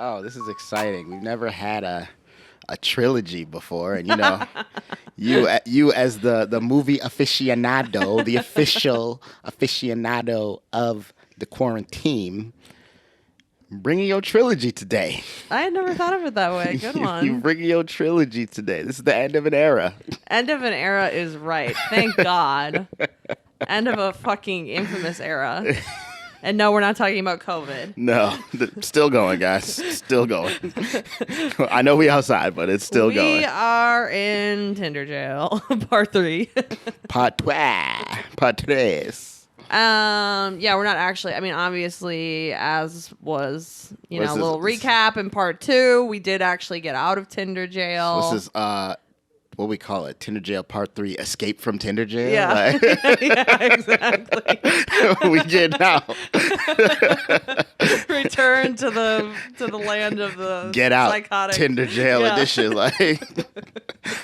Oh, this is exciting. We've never had a trilogy before, and you as the movie aficionado, the official aficionado of the quarantine, bringing your trilogy today. I had never thought of it that way. Good one. You bringing your trilogy today. This is the end of an era. End of an era is right. Thank God. End of a fucking infamous era. And no, we're not talking about COVID. No, still going, guys. Still going. I know we outside, but it's still going. We are in Tinder Jail, part 3. Part 3. Part 3. Yeah, we're not actually. I mean, obviously, as was a little recap in part 2, we did actually get out of Tinder Jail. This is what we call it, Tinder Jail Part 3, Escape from Tinder Jail. Yeah, yeah, exactly. We get out. Return to the land of the Get out, psychotic. Tinder Jail edition. Like,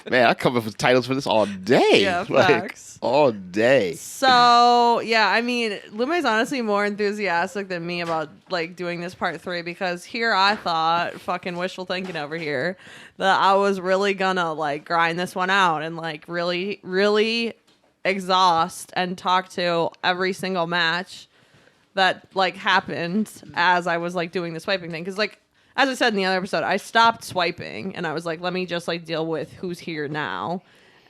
man, I come up with titles for this all day. Yeah, facts. All day. So, yeah, I mean, Lume's honestly more enthusiastic than me about, doing this part 3 because here I thought, fucking wishful thinking over here, that I was really gonna, grind this one out and, really, really exhaust and talk to every single match that, happened as I was, doing the swiping thing. Because, as I said in the other episode, I stopped swiping and I was like, let me just, deal with who's here now.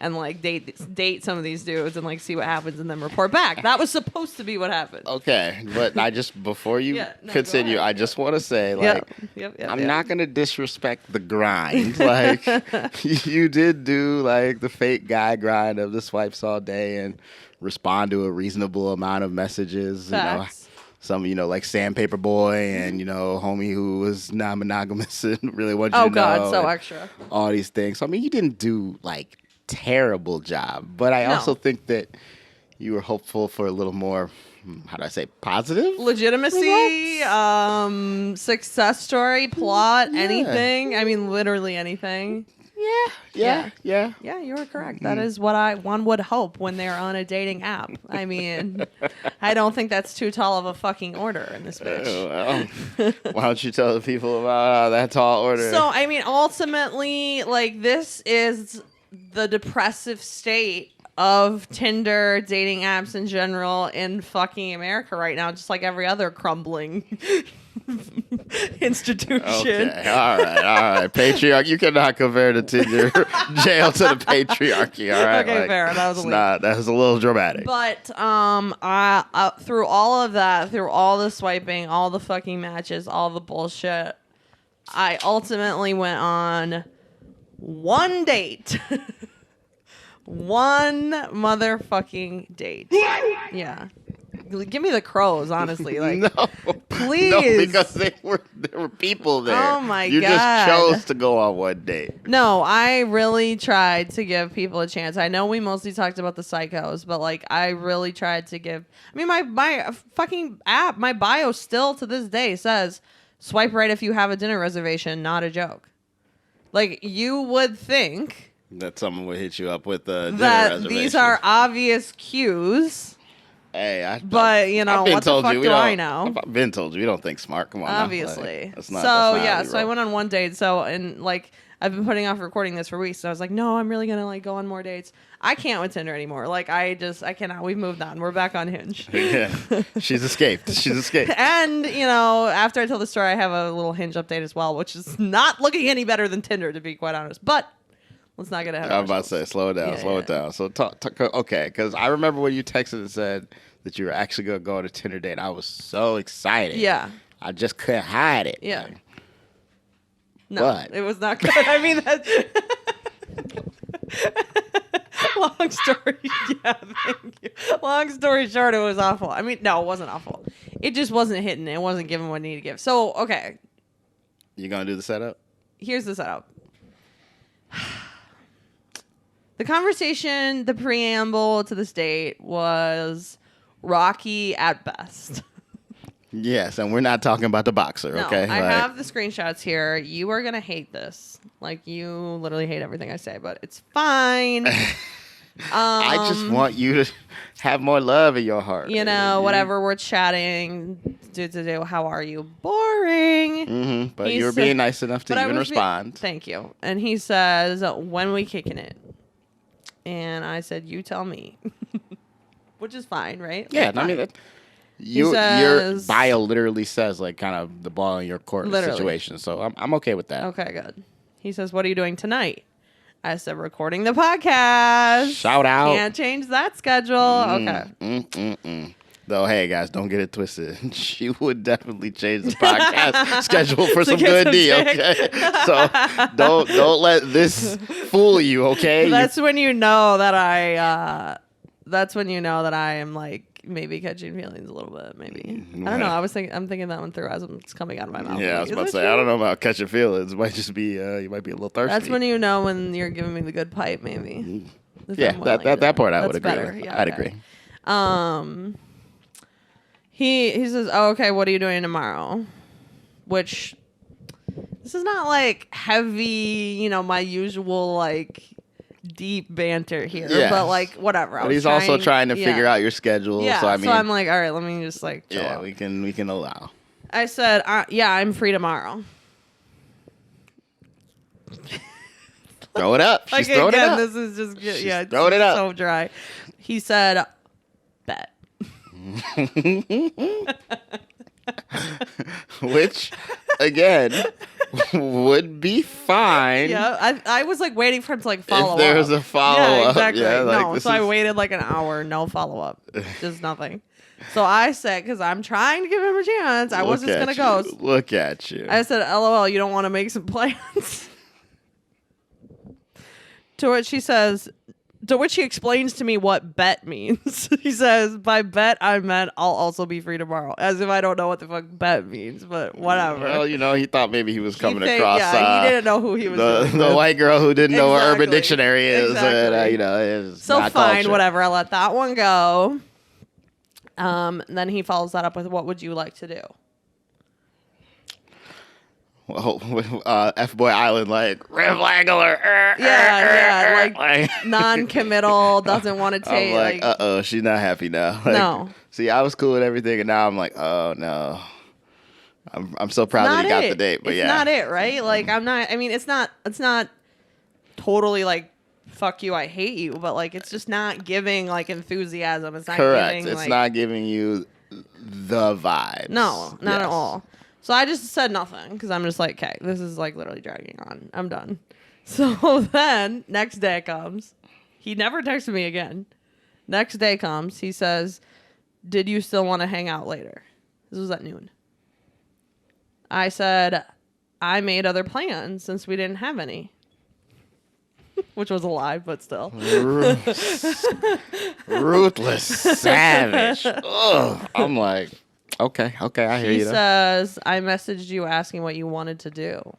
And date some of these dudes and see what happens and then report back. That was supposed to be what happened. Okay, but before you continue, I just want to say I'm not gonna disrespect the grind. You did do the fake guy grind of the swipes all day and respond to a reasonable amount of messages. Facts. Some, like Sandpaper Boy and, homie who was non-monogamous and really wanted you to know. Oh, God, so extra. All these things. So, I mean, you didn't do, terrible job. But I also think that you were hopeful for a little more, how do I say, positive? Legitimacy, success story, plot, anything. I mean, literally anything. Yeah, you were correct. That is what one would hope when they're on a dating app. I mean, I don't think that's too tall of a fucking order in this bitch. Well, why don't you tell the people about that tall order? So, I mean, ultimately, this is the depressive state of Tinder, dating apps in general in fucking America right now, just like every other crumbling institution. Okay, all right. Patriarchy. You cannot compare the Tinder Jail to the patriarchy, all right? Okay, fair. That was a little dramatic. But through all of that, through all the swiping, all the fucking matches, all the bullshit, I ultimately went on one date. One motherfucking date. Yeah. Give me the crows, honestly. No. Please. No, because there were people there. Oh, my God. You just chose to go on one date. No, I really tried to give people a chance. I know we mostly talked about the psychos, but, I really tried to give... I mean, my fucking app, my bio still to this day says, swipe right if you have a dinner reservation, not a joke. You would think that someone would hit you up with a dinner that these are obvious cues. Hey, what the fuck do I know? I've been told you. We don't think smart. Come on, obviously. That's not so I went on one date. So I've been putting off recording this for weeks. So I was like, no, I'm really gonna go on more dates. I can't with Tinder anymore. I cannot. We've moved on. We're back on Hinge. Yeah, she's escaped. And after I tell the story, I have a little Hinge update as well, which is not looking any better than Tinder, to be quite honest. But let's not get ahead of ourselves. I was about to say, slow it down. So okay, because I remember when you texted and said that you were actually gonna go on a Tinder date. I was so excited. Yeah, I just couldn't hide it. Yeah. No, it was not good. I mean, long story. Yeah, thank you. Long story short, it was awful. I mean, no, it wasn't awful. It just wasn't hitting. It wasn't giving what it needed to give. So, okay. You gonna do the setup? Here's the setup. The conversation, the preamble to this date was rocky at best. Yes, and we're not talking about the boxer, no, okay? I have the screenshots here. You are going to hate this. You literally hate everything I say, but it's fine. I just want you to have more love in your heart. You know, whatever, we're chatting. How are you? Boring. Mm-hmm. But you were being nice enough to even respond. Thank you. And he says, when we kicking it? And I said, you tell me. Which is fine, right? Yeah, like, I mean, your bio literally says like kind of the ball in your court situation. So I'm okay with that. Okay, good. He says, what are you doing tonight? I said, recording the podcast. Shout out. Can't change that schedule. Okay. Though, hey guys, don't get it twisted. She would definitely change the podcast schedule for some good D. Okay, so don't let this fool you. Okay, that's when you know that I. That's when you know that I am like maybe catching feelings a little bit. Maybe I don't know. I'm thinking that one through as it's coming out of my mouth. Yeah, I was about to say I don't know about catching feelings. It might just be you might be a little thirsty. That's when you know when you're giving me the good pipe. Maybe. Yeah, that part I would agree with. Yeah, I'd agree. He says, oh, okay, what are you doing tomorrow? Which, this is not like heavy, you know, my usual like deep banter here, but like whatever. But he's also trying to figure out your schedule. Yeah, so I mean, I'm like, all right, let me just like chill out. we can allow. I said, yeah, I'm free tomorrow. Throw it up. She's throwing it up. This is just throwing it up. So dry. He said, bet. Which, again, would be fine. Yeah, I was like waiting for him to like follow up. If there's a follow up. Yeah, exactly. Yeah, like, no, so I waited like an hour, no follow up, just nothing. So I said, because I'm trying to give him a chance, I was just gonna go. Look at you. I said, LOL, you don't want to make some plans. To which she says. To which he explains to me what bet means. He says, by bet, I meant I'll also be free tomorrow. As if I don't know what the fuck bet means, but whatever. Well, you know, he thought maybe he was coming across. Yeah, he didn't know who he was. The white girl who didn't know what Urban Dictionary is. Exactly. And, you know, it's so not fine, culture. whatever. I let that one go. Then he follows that up with, what would you like to do? F-Boy Island, like, red flag alert. Like non-committal, doesn't want to take. I'm like, uh-oh, she's not happy now. Like, no. See, I was cool with everything, and now I'm like, oh, no. I'm so proud that he got the date, but it's not it, right? Like, I'm not, I mean, it's not totally, like, fuck you, I hate you, but, like, it's just not giving, like, enthusiasm. It's not correct. Giving, it's not giving you the vibes. No, not at all. So I just said nothing because I'm just like, okay, this is like literally dragging on. I'm done. So then next day comes. He never texted me again. Next day comes. He says, did you still want to hang out later? This was at noon. I said, I made other plans since we didn't have any. Which was a lie, but still. Ruthless savage. Ugh. I'm like, okay, I hear you. He says, I messaged you asking what you wanted to do.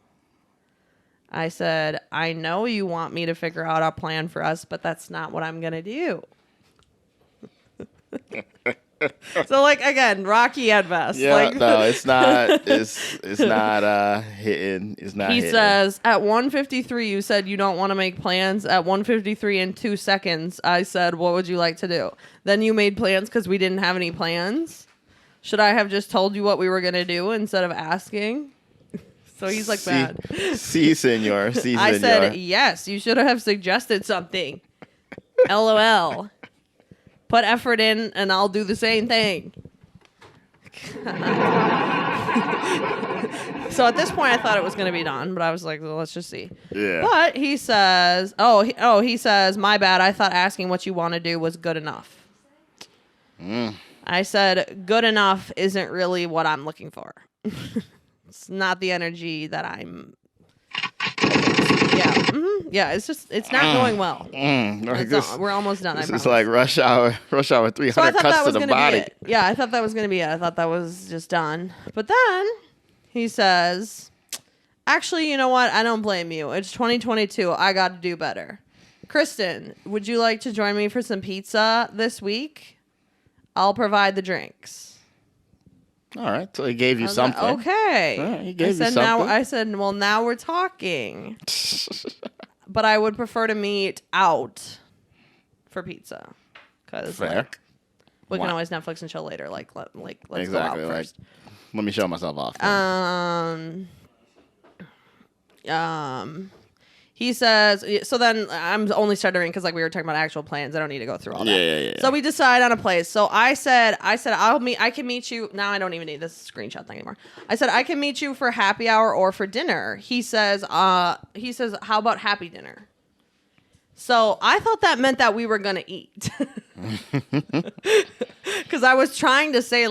I said, I know you want me to figure out a plan for us, but that's not what I'm going to do. So, like, again, rocky at best. Yeah, like, no, it's not. It's not hitting. It's not. He hitting. says at 1:53, you said you don't want to make plans. At 1:53 in 2 seconds, I said, what would you like to do? Then you made plans because we didn't have any plans. Should I have just told you what we were gonna do instead of asking? So he's like, bad. Si, senor. Si, I senor. said, yes, you should have suggested something. LOL. Put effort in and I'll do the same thing. So at this point, I thought it was going to be done, but I was like, well, let's just see. Yeah. But he says, he says, my bad. I thought asking what you want to do was good enough. I said, good enough isn't really what I'm looking for. It's not the energy that I'm. Yeah. Yeah. It's not going well. We're almost done. This is like rush hour 300 cuts to the body. Yeah. I thought that was going to be it. I thought that was just done. But then he says, actually, you know what? I don't blame you. It's 2022. I got to do better. Kristen, would you like to join me for some pizza this week? I'll provide the drinks. All right, so he gave you something. Like, okay. All right, he gave you something. I said, well, now we're talking. But I would prefer to meet out for pizza. Because Fair. we can Why? always Netflix and chill later. Let's Exactly. go out first. Let me show myself off. then. He says, so then I'm only stuttering because we were talking about actual plans. I don't need to go through all that. Yeah. So we decide on a place. So I said I can meet you. Now I don't even need this screenshot thing anymore. I said, I can meet you for happy hour or for dinner. He says, how about happy dinner? So I thought that meant that we were going to eat. Because I was trying to say,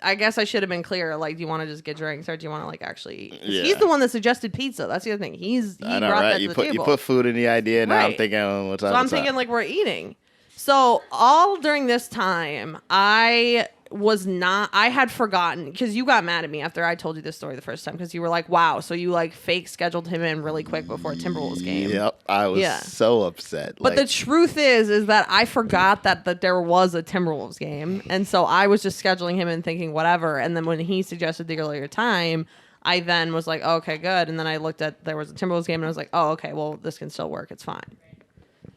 I guess I should have been clear. Do you want to just get drinks or do you want to actually eat? Yeah. He's the one that suggested pizza. That's the other thing. He I know, brought right? that to the table. You put food in the idea. Now I'm Right. thinking, what's up? So I'm thinking we're eating. So all during this time, I had forgotten because you got mad at me after I told you this story the first time because you were like, wow, so you fake scheduled him in really quick before a Timberwolves game. Yep, I was so upset. But the truth is that I forgot that there was a Timberwolves game. And so I was just scheduling him and thinking whatever. And then when he suggested the earlier time, I then was like, oh, okay, good. And then I looked at there was a Timberwolves game and I was like, oh, okay, well, this can still work. It's fine.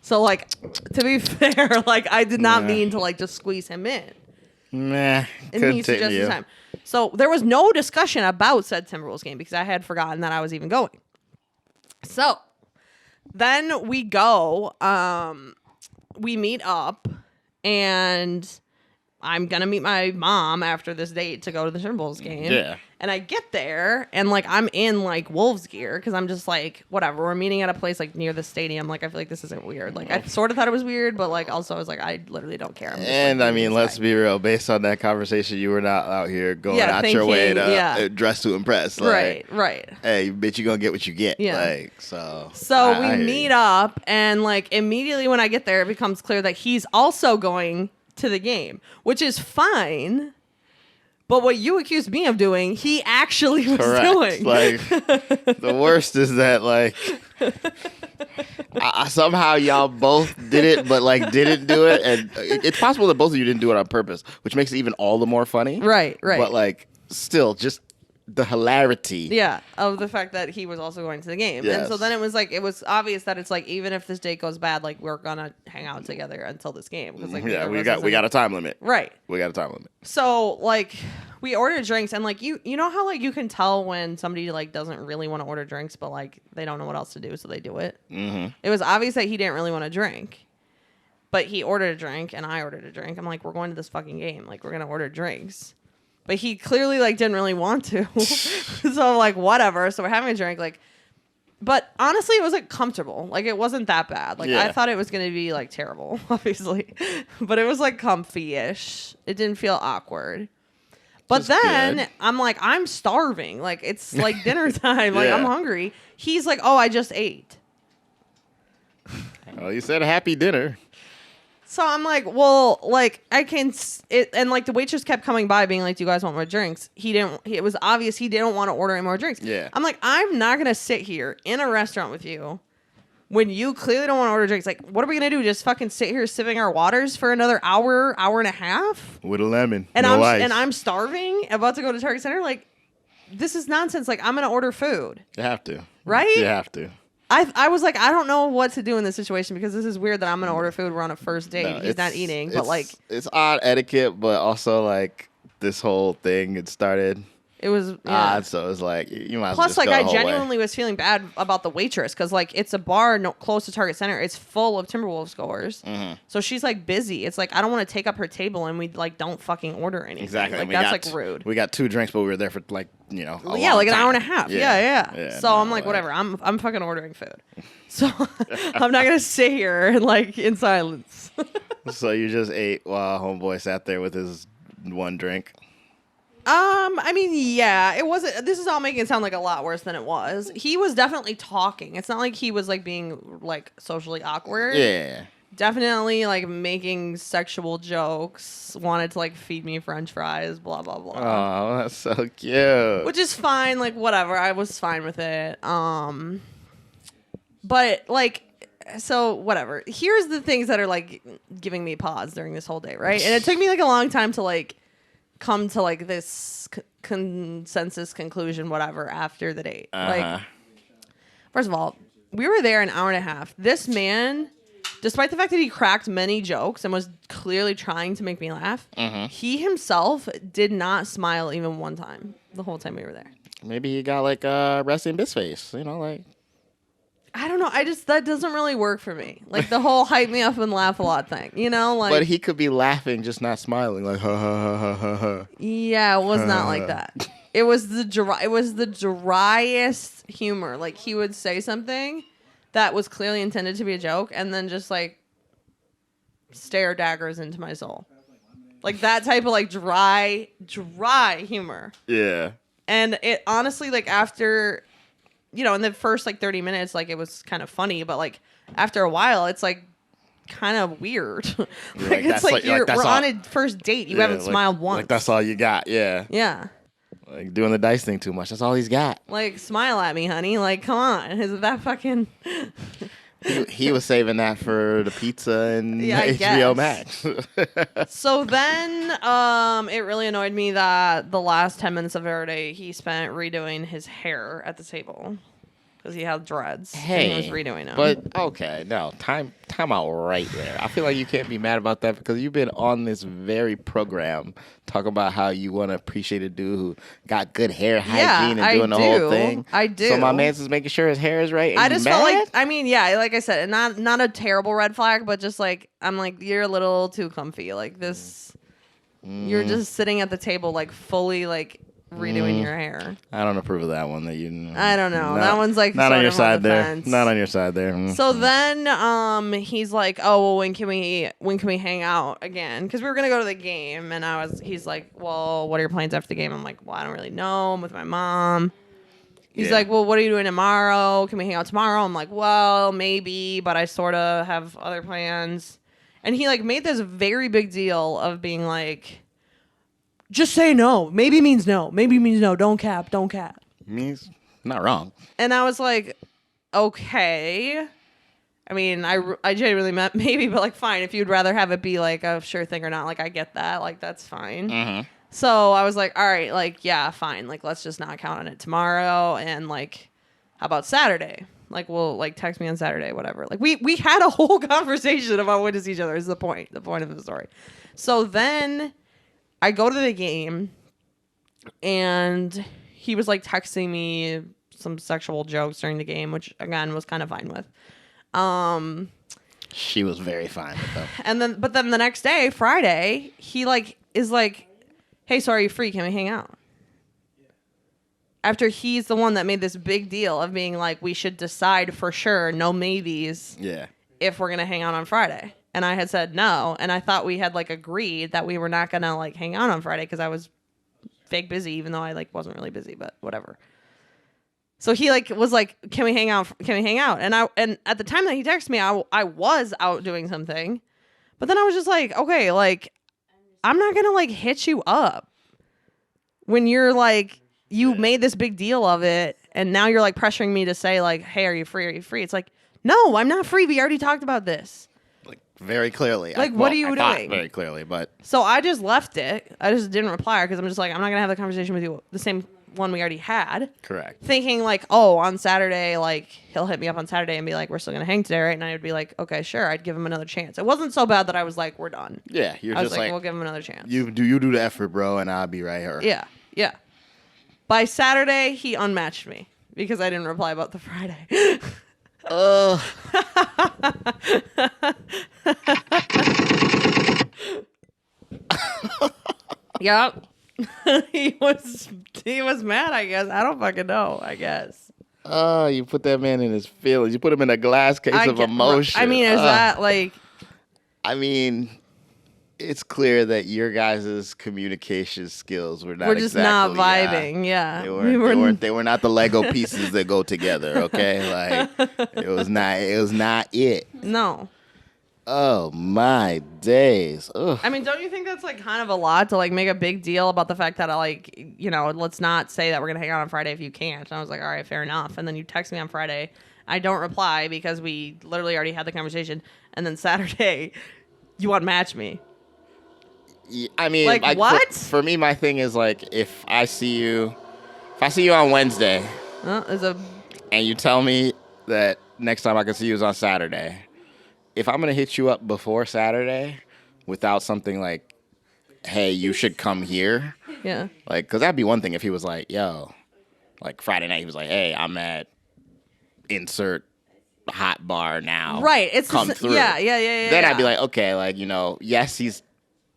So to be fair, I did not mean to just squeeze him in. Nah, And he suggested time. So there was no discussion about said Timberwolves game because I had forgotten that I was even going. So then we go, we meet up, and I'm going to meet my mom after this date to go to the Timberwolves game. Yeah. And I get there, and I'm in Wolves gear because I'm just whatever. We're meeting at a place near the stadium. I feel like this isn't weird. I sort of thought it was weird, but also I was I literally don't care. And I mean, let's be real. Based on that conversation, you were not out here going out your way to dress to impress. Right. Hey, bitch, you gonna get what you get. Yeah. So we meet up, and immediately when I get there, it becomes clear that he's also going to the game, which is fine. But what you accused me of doing, he actually was doing. The worst is that somehow y'all both did it, but didn't do it, and it's possible that both of you didn't do it on purpose, which makes it even all the more funny. Right. But still, just the hilarity. Yeah, of the fact that he was also going to the game. Yes. And so then it was obvious that it's even if this date goes bad, we're gonna hang out together until this game. Because we got a time limit. Right. We got a time limit. So we ordered drinks, and you know how you can tell when somebody doesn't really want to order drinks, but they don't know what else to do, so they do it. Mm-hmm. It was obvious that he didn't really want to drink, but he ordered a drink, and I ordered a drink. I'm we're going to this fucking game. We're gonna order drinks. But he clearly didn't really want to. So whatever. So we're having a drink but honestly it was comfortable. It wasn't that bad. I thought it was going to be terrible, obviously. But it was comfy-ish. It didn't feel awkward. But then good. I'm I'm starving. It's dinner time. I'm hungry. He's oh, I just ate. Well, you said a happy dinner. So I'm well, I can, and the waitress kept coming by being do you guys want more drinks? It was obvious he didn't want to order any more drinks. Yeah. I'm I'm not going to sit here in a restaurant with you when you clearly don't want to order drinks. What are we going to do? Just fucking sit here sipping our waters for another hour and a half? With a lemon. And no ice. I'm starving, about to go to Target Center. This is nonsense. I'm going to order food. You have to. Right? You have to. I was I don't know what to do in this situation because this is weird that I'm going to order food. We're on a first date. No, he's not eating, but it's odd etiquette, but also this whole thing, it started. It was odd, so it's you might as well Plus, just go I the whole genuinely way. Was feeling bad about the waitress because, it's a bar close to Target Center. It's full of Timberwolves goers. Mm-hmm. So she's, busy. It's I don't want to take up her table and we, don't fucking order anything. Exactly. That's, rude. We got 2 drinks, but we were there for, a an long hour and a time. half. Yeah. So I'm whatever. I'm fucking ordering food. So I'm not going to sit here and, in silence. So you just ate while homeboy sat there with his 1 drink? I mean, yeah, it wasn't. This is all making it sound a lot worse than it was. He was definitely talking. It's not he was being socially awkward. Yeah. Definitely making sexual jokes. Wanted to feed me French fries. Blah blah blah. Oh, that's so cute. Which is fine. Whatever. I was fine with it. But so whatever. Here's the things that are giving me pause during this whole day, right? And it took me a long time to come to this consensus conclusion, whatever, after the date. First of all, we were there an hour and a half. This man despite the fact that he cracked many jokes and was clearly trying to make me laugh, he himself did not smile even one time the whole time we were there. Maybe he got like resting bitch face, you know, like. I don't know. That doesn't really work for me. Like the whole hype me up and laugh a lot thing, you know? Like, but he could be laughing, just not smiling, like ha ha ha ha ha ha. Yeah, it was not like that. It was the driest humor. Like he would say something that was clearly intended to be a joke, and then just like stare daggers into my soul, like that type of like dry humor. Yeah. And it honestly, like after, you know, in the first like 30 minutes, like it was kind of funny, but like after a while, it's like kind of weird. Like it's like we're on a first date. You haven't smiled once. Like that's all you got. Yeah. Yeah. Like doing the dice thing too much. That's all he's got. Like smile at me, honey. Like come on. Is it that fucking? He was saving that for the pizza and HBO Max. So then, it really annoyed me that the last 10 minutes of our day he spent redoing his hair at the table because he had dreads. Hey, and he was redoing them. But okay, no, time out right there. I feel like you can't be mad about that because you've been on this very program talking about how you want to appreciate a dude who got good hair hygiene and doing the whole thing. I do. So my man's just making sure his hair is right. And I just felt mad? like, I mean, yeah, like I said, not a terrible red flag, but just like I'm like you're a little too comfy. Like this, you're just sitting at the table like fully like redoing your hair. I don't approve of that one. I don't know. That one's like not on your side there. Fence. Not on your side there. So then, he's like, "Oh, well, when can we hang out again? Because we were gonna go to the game." And he's like, "Well, what are your plans after the game?" I'm like, "Well, I don't really know. I'm with my mom." He's like, "Well, what are you doing tomorrow? Can we hang out tomorrow?" I'm like, "Well, maybe, but I sort of have other plans." And he like made this very big deal of being like, just say no. Maybe means no. Maybe means no. Don't cap. Means not wrong. And I was like, okay. I mean, I genuinely meant maybe, but like, fine. If you'd rather have it be like a sure thing or not, like, I get that. Like, that's fine. Mm-hmm. So I was like, all right, like, yeah, fine. Like, let's just not count on it tomorrow. And like, how about Saturday? Like, we'll like text me on Saturday, whatever. Like, we had a whole conversation about when to see each other is the point of the story. So then I go to the game, and he was like texting me some sexual jokes during the game, which again was kind of fine with. She was very fine with them. But then the next day, Friday, he like is like, "Hey, so are you free? Can we hang out?" After he's the one that made this big deal of being like, we should decide for sure, no maybes. Yeah. If we're gonna hang out on Friday. And I had said no, and I thought we had like agreed that we were not gonna like hang out on Friday because I was fake busy, even though I like wasn't really busy, but whatever. So he like was like, "Can we hang out? Can we hang out?" And at the time that he texted me, I was out doing something, but then I was just like, okay, like I'm not gonna like hit you up when you're like you made this big deal of it, and now you're like pressuring me to say like, "Hey, are you free? Are you free?" It's like, no, I'm not free. We already talked about this. Very clearly. Like, what are you doing? Very clearly, but... So I just left it. I just didn't reply because I'm just like, I'm not going to have the conversation with you, the same one we already had. Correct. Thinking like, oh, on Saturday, like, he'll hit me up on Saturday and be like, we're still going to hang today, right? And I would be like, okay, sure. I'd give him another chance. It wasn't so bad that I was like, we're done. Yeah, I was like, we'll give him another chance. You do the effort, bro, and I'll be right here. Yeah. By Saturday, he unmatched me because I didn't reply about the Friday. Yep. he was mad, I guess. I don't fucking know, I guess. Oh, you put that man in his feelings. You put him in a glass case of emotion. I mean, is that like... I mean, it's clear that your guys' communication skills were not We're just not vibing, yeah. They were not the Lego pieces that go together, okay? Like, it was not it. No. Oh my days. Ugh. I mean, don't you think that's like kind of a lot to like make a big deal about the fact that I like, you know, let's not say that we're gonna hang out on Friday if you can't. And I was like, all right, fair enough. And then you text me on Friday. I don't reply because we literally already had the conversation. And then Saturday, you want to match me. I mean, like what? For me, my thing is like if I see you on Wednesday, and you tell me that next time I can see you is on Saturday. if I'm gonna hit you up before Saturday without something like, hey, you should come here. Yeah. Like, cause that'd be one thing if he was like, yo, like Friday night, he was like, hey, I'm at insert hot bar now. Right. It's come just, through. Yeah. Then I'd be like, okay, like, yes, he's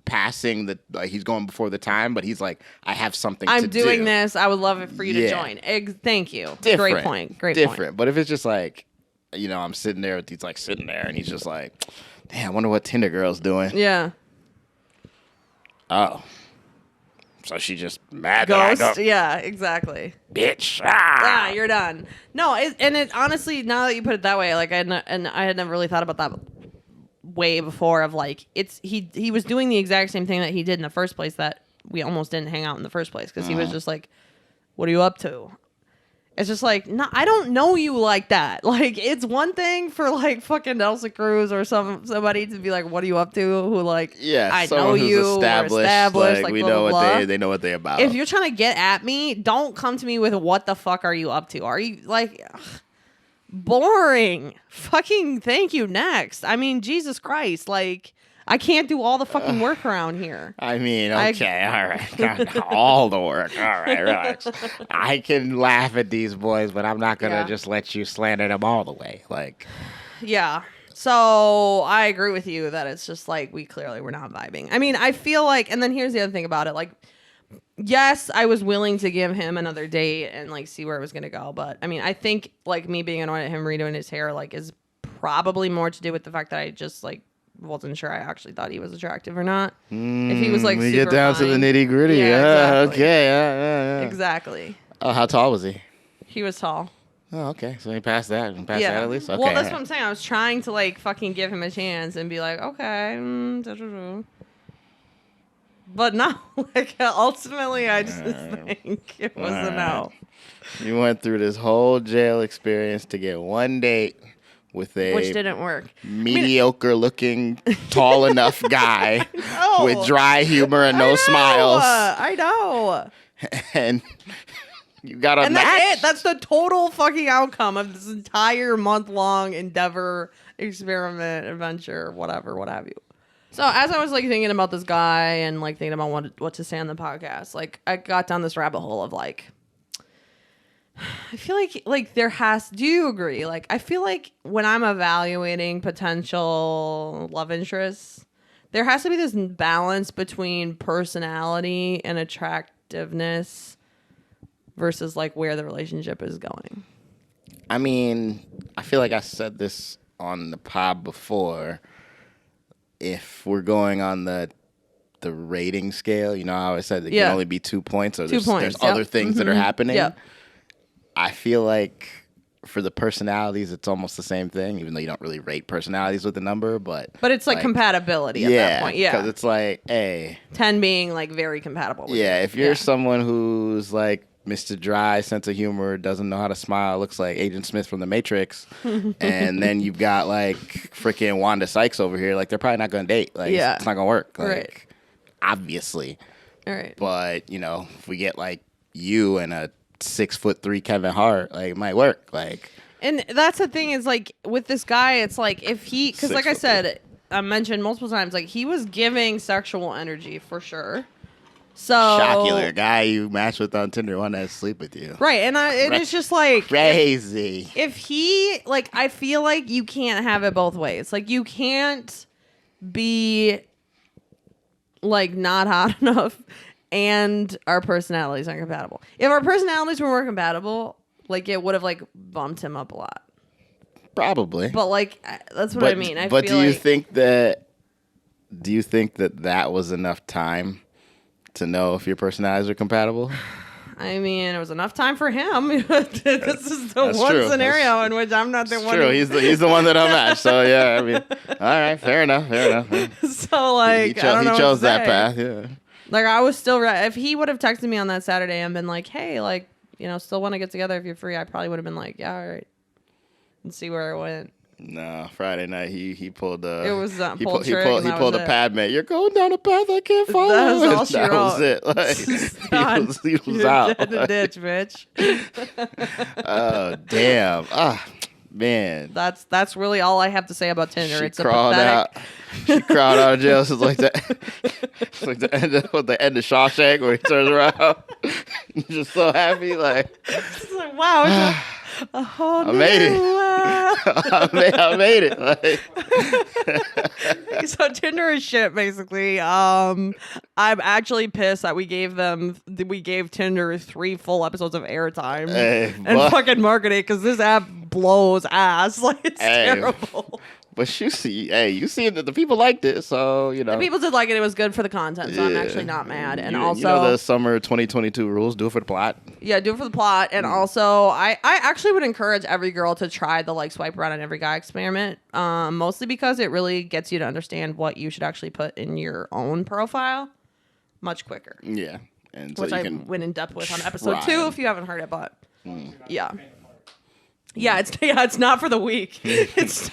passing like he's going before the time, but he's like, I have something to do. I'm doing this. I would love it for you to join. Thank you. Great point. But if it's just like, I'm sitting there, he's like sitting there and he's just like, damn, I wonder what Tinder girl's doing. Yeah. Oh. So she just mad that I Ghost. don't. Yeah, exactly. Bitch. Ah, you're done. No, it honestly, now that you put it that way, like I had never really thought about that way before. Of like, he was doing the exact same thing that he did in the first place that we almost didn't hang out in the first place because he was just like, "What are you up to?" It's just like, no, I don't know you like that. Like, it's one thing for like fucking Elsa Cruz or somebody to be like, "What are you up to?" Who like, I know you, established, like we blah, know blah, what they know what they about. If you're trying to get at me, don't come to me with what the fuck are you up to? Are you like boring? Fucking thank you. Next. I mean, Jesus Christ, like. I can't do all the fucking work around here. I mean, okay, all right. God, all the work. All right, relax. I can laugh at these boys, but I'm not going to just let you slander them all the way. Like, yeah. So I agree with you that it's just like we clearly were not vibing. I mean, I feel like, and then here's the other thing about it. Like, yes, I was willing to give him another date and like see where it was going to go. But I mean, I think like me being annoyed at him redoing his hair like is probably more to do with the fact that I just like wasn't sure I actually thought he was attractive or not. If he was like we super get down fine. to the nitty gritty. Yeah, exactly. Okay. Yeah. Exactly. Oh, how tall was he? He was tall. Oh, okay. So he passed that. That at least? Okay. Well, that's what I'm saying. I was trying to like fucking give him a chance and be like, okay. But no, like ultimately I just think it was a no. You went through this whole jail experience to get one date with a which didn't work. mediocre looking, tall enough guy with dry humor and no smiles. I know. And you got a match. That's it. That's the total fucking outcome of this entire month-long endeavor, experiment, adventure, whatever, what have you. So as I was like thinking about this guy and like thinking about what to say on the podcast, like I got down this rabbit hole of like, I feel like there has. Do you agree? Like, I feel like when I'm evaluating potential love interests, there has to be this balance between personality and attractiveness versus like where the relationship is going. I mean, I feel like I said this on the pod before. If we're going on the rating scale, how I said it can only be 2 points, or there's other things that are happening. Yep. I feel like for the personalities, it's almost the same thing, even though you don't really rate personalities with a number. But it's like compatibility at that point. Yeah. Because it's like, hey. 10 being like very compatible with you. If you're someone who's like Mr. Dry, sense of humor, doesn't know how to smile, looks like Agent Smith from The Matrix, and then you've got like freaking Wanda Sykes over here, like they're probably not going to date. Like, it's not going to work. Like, right. Obviously. All right. But, if we get like you and a 6'3" Kevin Hart, like it might work. Like, and that's the thing is like with this guy, it's like if he, because like I said, I mentioned multiple times, like he was giving sexual energy for sure. So Shocular guy you match with on Tinder want to sleep with you, right? And it's just like crazy. If he like, I feel like you can't have it both ways. Like you can't be like not hot enough. And our personalities aren't compatible. If our personalities were more compatible, like it would have like bumped him up a lot. Probably. But like that's what I mean. But do you think that that was enough time to know if your personalities are compatible? I mean, it was enough time for him. This is the one true. scenario in which I'm not the one. True. He's the one that unmatched. So yeah, I mean, all right, fair enough. So like, he chose that path. Yeah. Like I was still if he would have texted me on that Saturday and been like, "Hey, like, still want to get together if you're free," I probably would have been like, "Yeah, all right," and see where it went. No, Friday night he pulled it was he pulled a Padme. You're going down a path I can't follow. That was all she that wrote. was it. Like, he was You're out. dead in the ditch, bitch. Oh damn! man. That's really all I have to say about Tinder. She It's a crawled pathetic. She crawled out of jail. It's like it's like the end of Shawshank where he turns around. He's just so happy, like It's like, wow, it's a whole I made it. new world. I made it. Like, So Tinder is shit, basically. I'm actually pissed that we gave Tinder 3 full episodes of airtime and fucking marketing because this app blows ass. Like it's terrible. But you see that the people liked it, so you know. The people did like it. It was good for the content, so I'm actually not mad. And also, you know the summer 2022 rules: do it for the plot. Yeah, do it for the plot. And also, I actually would encourage every girl to try the like swipe around on every guy experiment. Mostly because it really gets you to understand what you should actually put in your own profile much quicker. Yeah, and so which you I can went in depth with on episode 2 if you haven't heard it. But yeah. It's not for the weak. It's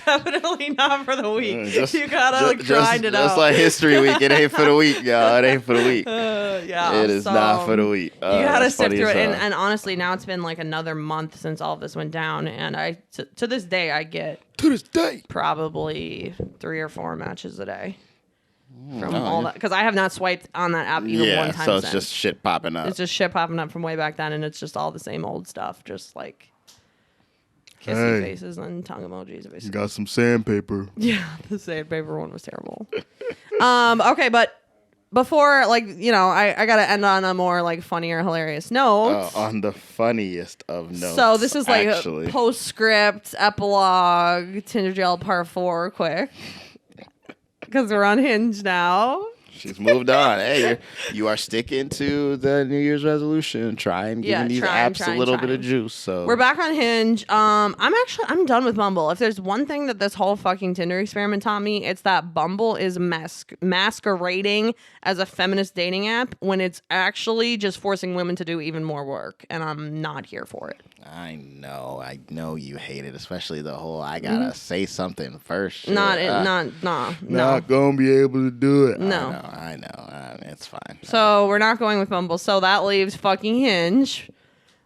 definitely not for the weak. You gotta grind it out. Just like History Week, it ain't for the weak, y'all. It ain't for the weak. It is not for the weak. You gotta sift through it, and honestly, now it's been like another month since all of this went down, and to this day I get probably 3 or 4 matches a day. From all that, because I have not swiped on that app even one time. So it's just shit popping up. It's just shit popping up from way back then, and it's just all the same old stuff, just like kissy faces and tongue emojis. Basically. You got some sandpaper. Yeah, the sandpaper one was terrible. Okay, but before, like, you know, I gotta end on a more like funnier, hilarious note. On the funniest of notes. So this is like a postscript, epilogue, Tinder Jail Part 4, quick. Because we're on Hinge now. She's moved on. Hey, you are sticking to the New Year's resolution. Trying giving these apps a little bit of juice. So we're back on Hinge. I'm done with Bumble. If there's one thing that this whole fucking Tinder experiment taught me, it's that Bumble is masquerading as a feminist dating app when it's actually just forcing women to do even more work, and I'm not here for it. I know you hate it, especially the whole I gotta say something first. Shit. Not gonna be able to do it. No. I know. It's fine. So we're not going with Bumble. So that leaves fucking Hinge,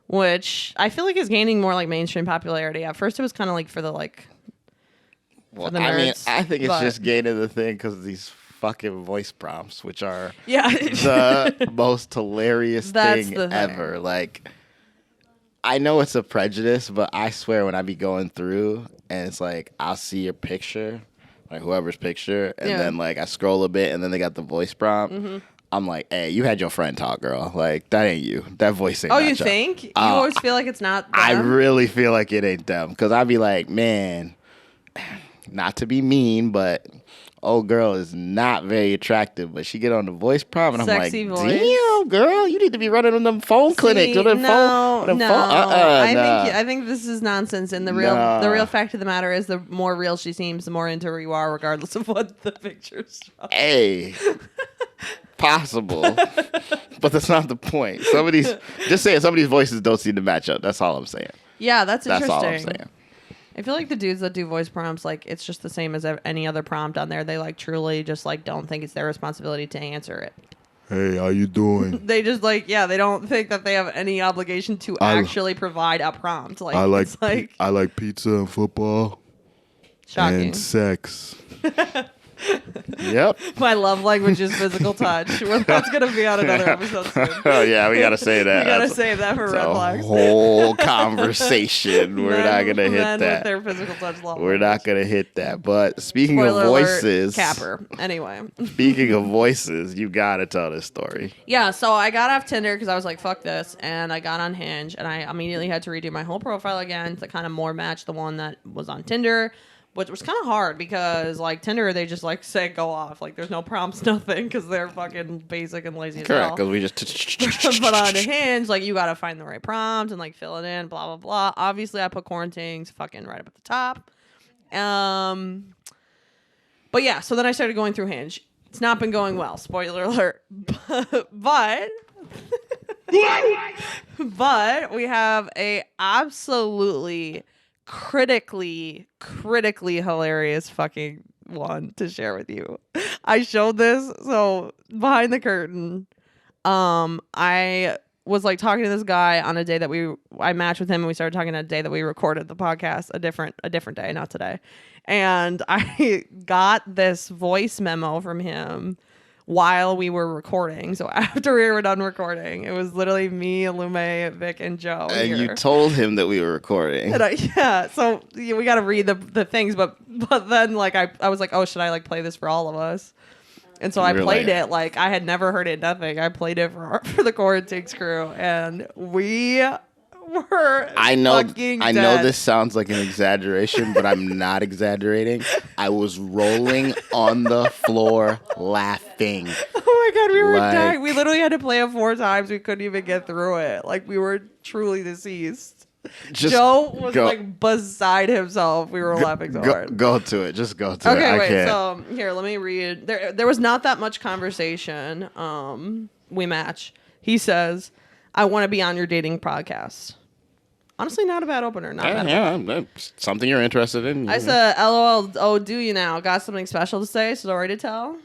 which I feel like is gaining more like mainstream popularity. At first, it was kind of like for the like. Well, I think it's just gaining the thing because of these fucking voice prompts, which are the most hilarious thing ever. Like, I know it's a prejudice, but I swear when I be going through and it's like I'll see your picture. Like whoever's picture, and then like I scroll a bit, and then they got the voice prompt. Mm-hmm. I'm like, hey, you had your friend talk, girl. Like that ain't you. That voice ain't. Oh, you think? You always feel like it's not them? I really feel like it ain't them, because I'd be like, man, not to be mean, but old girl is not very attractive, but she get on the voice prompt, and Sexy I'm like, voice. damn, girl, you need to be running on them phone clinics. I think this is nonsense. And the real fact of the matter is, the more real she seems, the more into her you are, regardless of what the pictures show. Hey, possible, but that's not the point. Some of these voices don't seem to match up. That's all I'm saying. Yeah, that's interesting. That's all I'm saying. I feel like the dudes that do voice prompts, like, it's just the same as any other prompt on there. They, like, truly just, like, don't think it's their responsibility to answer it. Hey, how you doing? They just, like, they don't think that they have any obligation to actually provide a prompt. Like, I like pizza and football. Shocking. And sex. Yep. My love language is physical touch. Well, that's going to be on another episode soon. Oh, yeah, we got to say that. We got to save that for red flags. Whole conversation. We're not going to hit that. With their physical touch love. We're not going to hit that. But speaking of voices. Capper. Anyway. Speaking of voices, you got to tell this story. Yeah, so I got off Tinder because I was like, fuck this. And I got on Hinge, and I immediately had to redo my whole profile again to kind of more match the one that was on Tinder. Which was kind of hard because, like, Tinder, they just, like, say go off. Like, there's no prompts, nothing, because they're fucking basic and lazy as hell. Correct, because we just... But on Hinge, like, you got to find the right prompt and, like, fill it in, blah, blah, blah. Obviously, I put quarantines fucking right up at the top. But, yeah, so then I started going through Hinge. It's not been going well. Spoiler alert. But... but we have a absolutely... critically hilarious fucking one to share with you. I showed this, so behind the curtain, I was like talking to this guy on a day that I matched with him, and we started talking on a day that we recorded the podcast, a different day, not today. And I got this voice memo from him while we were recording. So after we were done recording, it was literally me, Lume, Vic, and Joe. And here. you told him that we were recording. And so we got to read the things, but then like I was like, oh, should I like play this for all of us? And so I played it like I had never heard it, nothing. I played it for the Quarantings crew, and we were I know dead. this sounds like an exaggeration, but I'm not exaggerating. I was rolling on the floor laughing. Oh my God, we were dying. We literally had to play it 4 times. We couldn't even get through it. Like, we were truly deceased. Joe was like beside himself. We were laughing so hard. Go to it. Just go to it. Okay, wait. Can't. So here, let me read. There was not that much conversation. We match. He says, "I want to be on your dating podcast." Honestly, not a bad opener. Something you're interested in. I said, "LOL. Oh, do you now? Got something special to say? Story to tell?"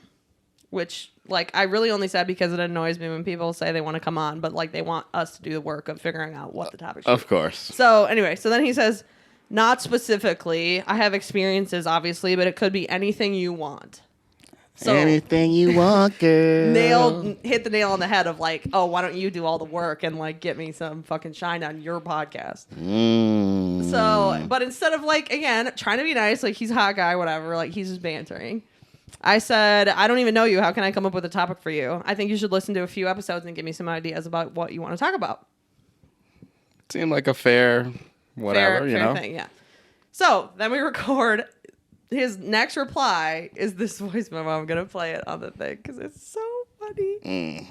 Which, like, I really only said because it annoys me when people say they want to come on, but like they want us to do the work of figuring out what the topic should be. Of course. So anyway, so then he says, not specifically. I have experiences, obviously, but it could be anything you want. So anything you want, girl. Hit the nail on the head of like, oh, why don't you do all the work and like get me some fucking shine on your podcast? So, but instead of like, again, trying to be nice, like he's a hot guy, whatever, like he's just bantering. I said, I don't even know you. How can I come up with a topic for you? I think you should listen to a few episodes and give me some ideas about what you want to talk about. Seemed like a fair whatever, you know? Thing, yeah. So then we record. His next reply is this voice memo. I'm going to play it on the thing because it's so funny.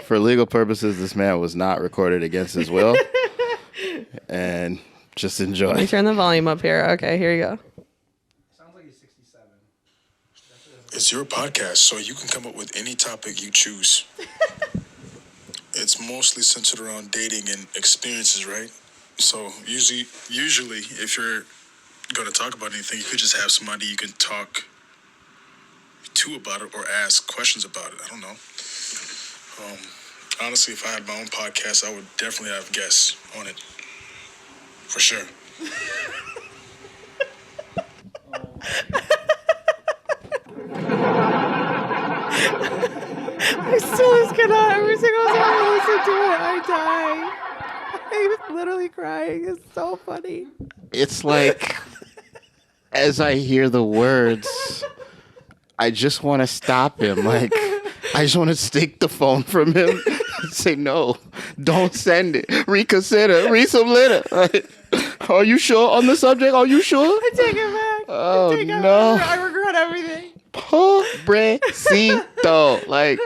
For legal purposes, this man was not recorded against his will. And just enjoy. Let me turn the volume up here. Okay, here you go. It's your podcast, so you can come up with any topic you choose. It's mostly centered around dating and experiences, right? So usually, if you're going to talk about anything, you could just have somebody you can talk to about it or ask questions about it. I don't know. Honestly, if I had my own podcast, I would definitely have guests on it. For sure. I still just cannot. Every single time I listen to it, I die. I'm literally crying. It's so funny. It's like, as I hear the words, I just want to stop him. Like, I just want to stick the phone from him and say, no, don't send it. Reconsider. Resubmit it. Like, are you sure on the subject? Are you sure? I take it back. Oh, no. I regret everything. Pobrecito. Like,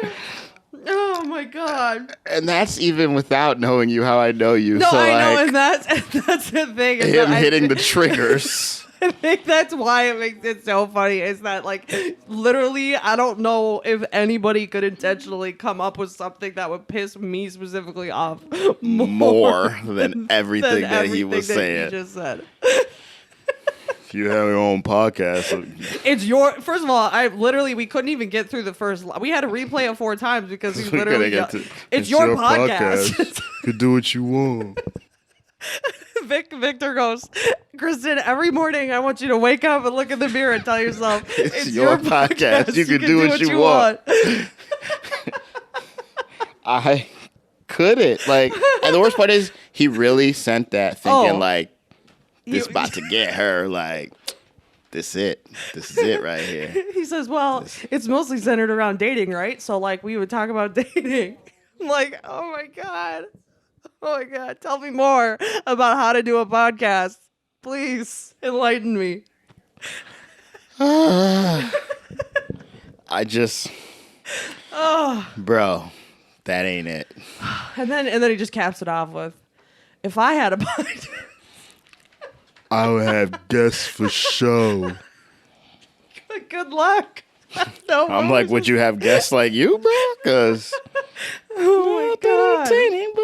oh my God. and that's even without knowing you how I know you. No, so I know, like, and that's the thing. him hitting the triggers. I think that's why it makes it so funny. Is that like literally, I don't know if anybody could intentionally come up with something that would piss me specifically off more than everything that he was saying. He just said. If you have your own podcast, it's your. First of all, we couldn't even get through the first. We had to replay it 4 times because he literally. It's your podcast. You can do what you want. Victor goes, Kristen, every morning I want you to wake up and look in the mirror and tell yourself it's your podcast. You can do what you want. I couldn't. Like, and the worst part is he really sent that thinking like, this about to get her. Like, this is it right here. He says, well, it's mostly centered around dating, right? So like we would talk about dating. I'm like, oh my God. Oh my God. Tell me more about how to do a podcast. Please enlighten me. I just, bro, that ain't it. And then he just caps it off with, if I had a podcast. I would have guests for show. Good luck. No, I'm like, would you have guests like you, bro? Because oh my God. entertaining, but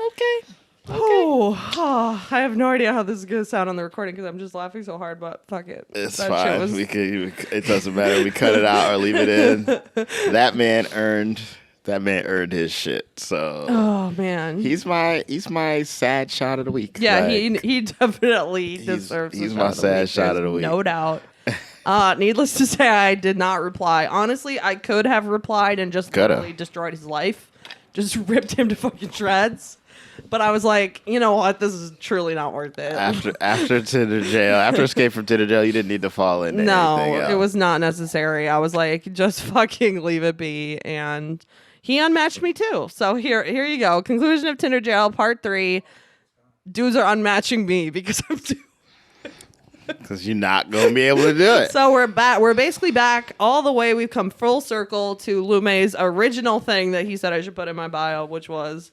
okay. Oh, I have no idea how this is gonna sound on the recording because I'm just laughing so hard. But fuck it, it's fine. It doesn't matter. We cut it out or leave it in. That man earned That man earned his shit. So Oh man. he's my sad shot of the week. Yeah, Like, he definitely deserves. he's the my of the sad week. shot of There's the week. no doubt. Needless to say, I did not reply. Honestly, I could have replied and just Coulda. literally destroyed his life, just ripped him to fucking shreds. But I was like, you know what? This is truly not worth it. After Tinder Jail, after Escape from Tinder Jail, you didn't need to fall into No, anything else. it was not necessary. I was like, just fucking leave it be. And he unmatched me too. So here you go. Conclusion of Tinder Jail, part 3. Dudes are unmatching me because I'm too. Because you're not going to be able to do it. So we're back. We're basically back all the way. We've come full circle to Lume's original thing that he said I should put in my bio, which was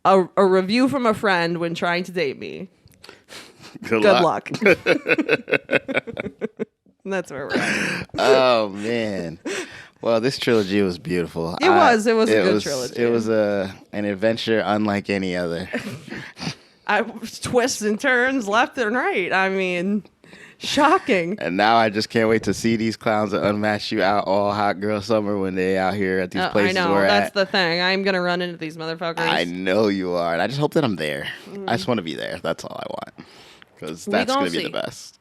a review from a friend when trying to date me. Good luck. That's where we're at. Oh, man. Well, this trilogy was beautiful. It was a good trilogy. It was an adventure unlike any other. Twists and turns left and right. I mean, shocking. And now I just can't wait to see these clowns that unmatch you out all hot girl summer when they out here at these places I know, we're that's at. the thing. I'm going to run into these motherfuckers. I know you are. And I just hope that I'm there. I just want to be there. That's all I want. Because that's going to be the best.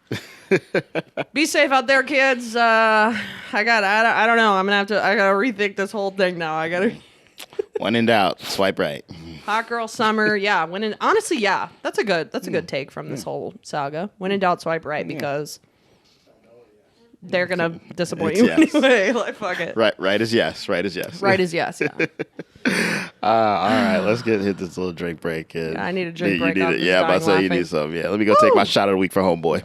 Be safe out there, kids. I don't know. I gotta rethink this whole thing now. When in doubt, swipe right. Hot girl summer, yeah. Honestly, yeah. That's a good take from this whole saga. When in doubt, swipe right because they're gonna disappoint you anyway. Like fuck it. Right is yes. Right is yes. Right is yes. Yeah. All right, let's hit this little drink break. I need a drink break. You need it. Yeah, I'm about to say you need some. Yeah, let me go take my shot of the week for homeboy.